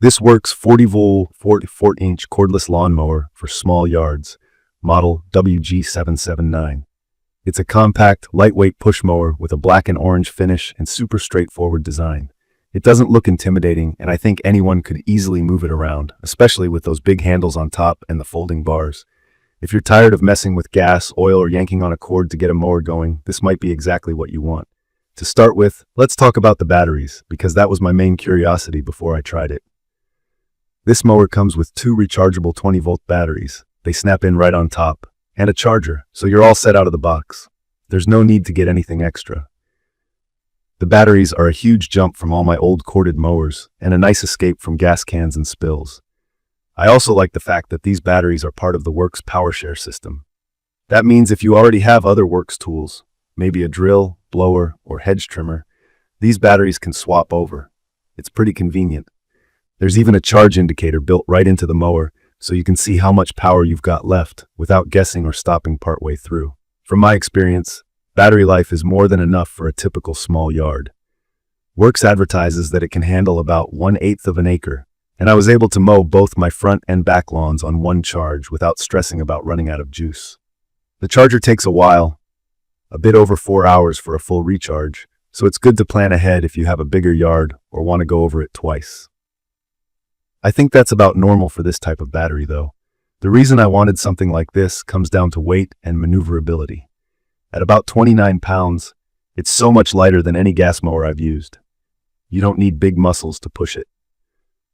This WORX 40V 44-inch cordless lawnmower for small yards, model WG779. It's a compact, lightweight push mower with a black and orange finish and super straightforward design. It doesn't look intimidating, and I think anyone could easily move it around, especially with those big handles on top and the folding bars. If you're tired of messing with gas, oil, or yanking on a cord to get a mower going, this might be exactly what you want. To start with, let's talk about the batteries, because that was my main curiosity before I tried it. This mower comes with two rechargeable 20-volt batteries. They snap in right on top, and a charger, so you're all set out of the box. There's no need to get anything extra. The batteries are a huge jump from all my old corded mowers, and a nice escape from gas cans and spills. I also like the fact that these batteries are part of the WORX PowerShare system. That means if you already have other WORX tools, maybe a drill, blower, or hedge trimmer, these batteries can swap over. It's pretty convenient. There's even a charge indicator built right into the mower, so you can see how much power you've got left without guessing or stopping partway through. From my experience, battery life is more than enough for a typical small yard. WORX advertises that it can handle about 1/8 of an acre, and I was able to mow both my front and back lawns on one charge without stressing about running out of juice. The charger takes a while, a bit over 4 hours for a full recharge, so it's good to plan ahead if you have a bigger yard or want to go over it twice. I think that's about normal for this type of battery though. The reason I wanted something like this comes down to weight and maneuverability. At about 29 pounds, it's so much lighter than any gas mower I've used. You don't need big muscles to push it.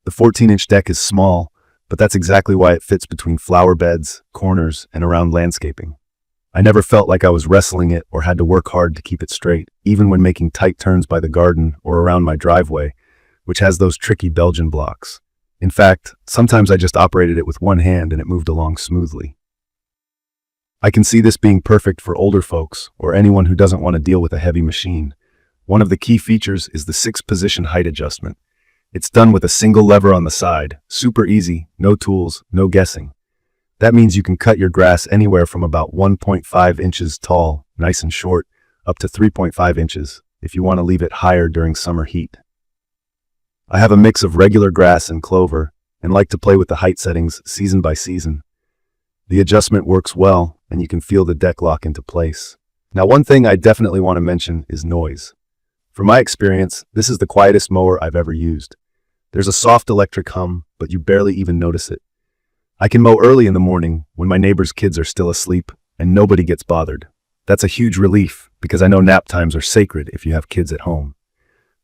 The 14-inch deck is small, but that's exactly why it fits between flower beds, corners, and around landscaping. I never felt like I was wrestling it or had to work hard to keep it straight, even when making tight turns by the garden or around my driveway, which has those tricky Belgian blocks. In fact, sometimes I just operated it with one hand and it moved along smoothly. I can see this being perfect for older folks or anyone who doesn't want to deal with a heavy machine. One of the key features is the 6-position height adjustment. It's done with a single lever on the side, super easy, no tools, no guessing. That means you can cut your grass anywhere from about 1.5 inches tall, nice and short, up to 3.5 inches if you want to leave it higher during summer heat. I have a mix of regular grass and clover and like to play with the height settings season by season. The adjustment works well and you can feel the deck lock into place. Now, one thing I definitely want to mention is noise. From my experience, this is the quietest mower I've ever used. There's a soft electric hum, but you barely even notice it. I can mow early in the morning when my neighbor's kids are still asleep and nobody gets bothered. That's a huge relief because I know nap times are sacred if you have kids at home.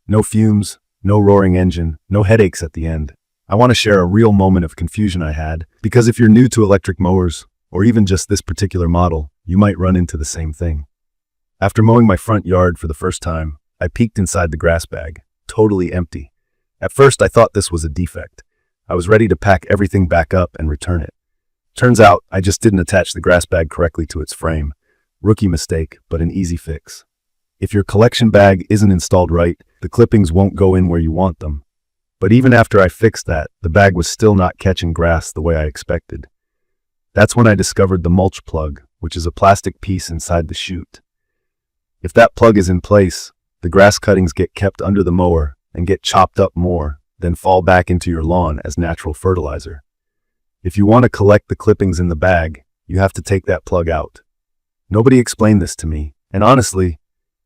No fumes, no roaring engine, no headaches at the end. I want to share a real moment of confusion I had, because if you're new to electric mowers, or even just this particular model, you might run into the same thing. After mowing my front yard for the first time, I peeked inside the grass bag, totally empty. At first I thought this was a defect. I was ready to pack everything back up and return it. Turns out I just didn't attach the grass bag correctly to its frame. Rookie mistake, but an easy fix. If your collection bag isn't installed right, the clippings won't go in where you want them. But even after I fixed that, the bag was still not catching grass the way I expected. That's when I discovered the mulch plug, which is a plastic piece inside the chute. If that plug is in place, the grass cuttings get kept under the mower and get chopped up more, then fall back into your lawn as natural fertilizer. If you want to collect the clippings in the bag, you have to take that plug out. Nobody explained this to me, and honestly,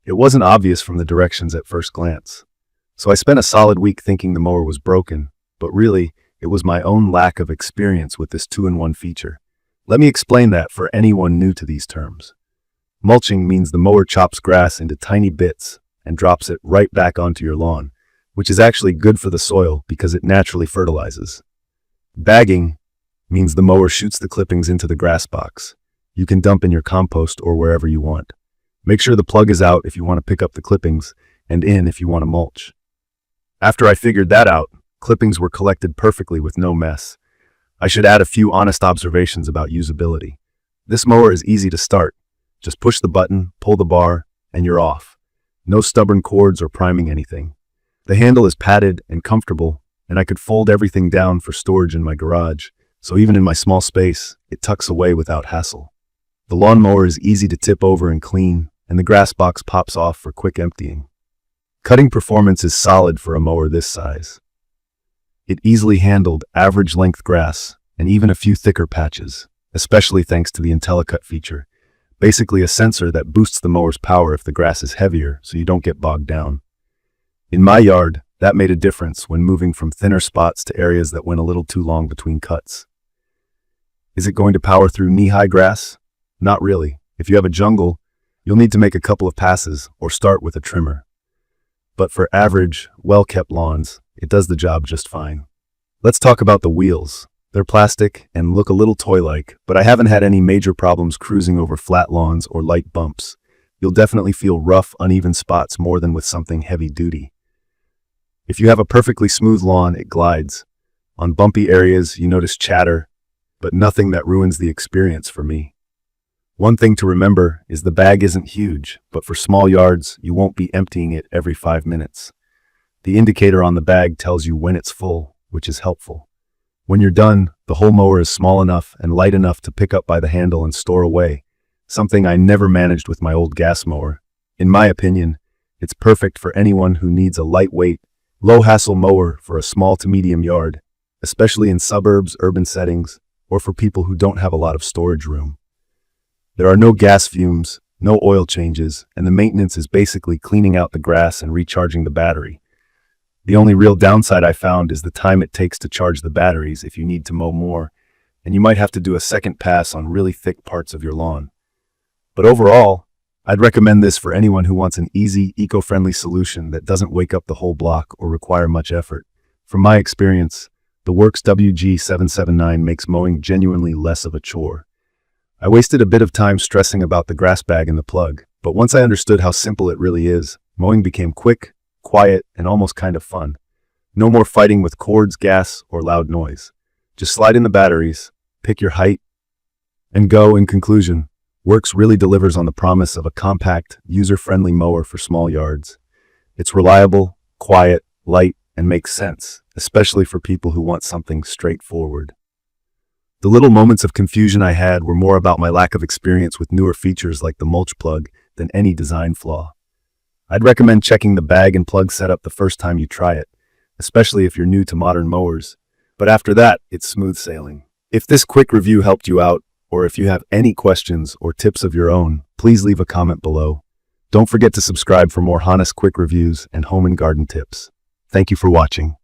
it wasn't obvious from the directions at first glance. So I spent a solid week thinking the mower was broken, but really, it was my own lack of experience with this 2-in-1 feature. Let me explain that for anyone new to these terms. Mulching means the mower chops grass into tiny bits and drops it right back onto your lawn, which is actually good for the soil because it naturally fertilizes. Bagging means the mower shoots the clippings into the grass box. You can dump in your compost or wherever you want. Make sure the plug is out if you want to pick up the clippings, and in if you want to mulch. After I figured that out, clippings were collected perfectly with no mess. I should add a few honest observations about usability. This mower is easy to start. Just push the button, pull the bar, and you're off. No stubborn cords or priming anything. The handle is padded and comfortable, and I could fold everything down for storage in my garage, so even in my small space, it tucks away without hassle. The lawnmower is easy to tip over and clean, and the grass box pops off for quick emptying. Cutting performance is solid for a mower this size. It easily handled average-length grass and even a few thicker patches, especially thanks to the IntelliCut feature, basically a sensor that boosts the mower's power if the grass is heavier so you don't get bogged down. In my yard, that made a difference when moving from thinner spots to areas that went a little too long between cuts. Is it going to power through knee-high grass? Not really. If you have a jungle, you'll need to make a couple of passes or start with a trimmer. But for average, well-kept lawns, it does the job just fine. Let's talk about the wheels. They're plastic and look a little toy-like, but I haven't had any major problems cruising over flat lawns or light bumps. You'll definitely feel rough, uneven spots more than with something heavy-duty. If you have a perfectly smooth lawn, it glides. On bumpy areas, you notice chatter, but nothing that ruins the experience for me. One thing to remember is the bag isn't huge, but for small yards, you won't be emptying it every 5 minutes. The indicator on the bag tells you when it's full, which is helpful. When you're done, the whole mower is small enough and light enough to pick up by the handle and store away, something I never managed with my old gas mower. In my opinion, it's perfect for anyone who needs a lightweight, low-hassle mower for a small to medium yard, especially in suburbs, urban settings, or for people who don't have a lot of storage room. There are no gas fumes, no oil changes, and the maintenance is basically cleaning out the grass and recharging the battery. The only real downside I found is the time it takes to charge the batteries if you need to mow more, and you might have to do a second pass on really thick parts of your lawn. But overall, I'd recommend this for anyone who wants an easy, eco-friendly solution that doesn't wake up the whole block or require much effort. From my experience, the WORX WG779 makes mowing genuinely less of a chore. I wasted a bit of time stressing about the grass bag and the plug, but once I understood how simple it really is, mowing became quick, quiet, and almost kind of fun. No more fighting with cords, gas, or loud noise. Just slide in the batteries, pick your height, and go. In conclusion, WORX really delivers on the promise of a compact, user-friendly mower for small yards. It's reliable, quiet, light, and makes sense, especially for people who want something straightforward. The little moments of confusion I had were more about my lack of experience with newer features like the mulch plug than any design flaw. I'd recommend checking the bag and plug setup the first time you try it, especially if you're new to modern mowers. But after that, it's smooth sailing. If this quick review helped you out, or if you have any questions or tips of your own, please leave a comment below. Don't forget to subscribe for more honest quick reviews and home and garden tips. Thank you for watching.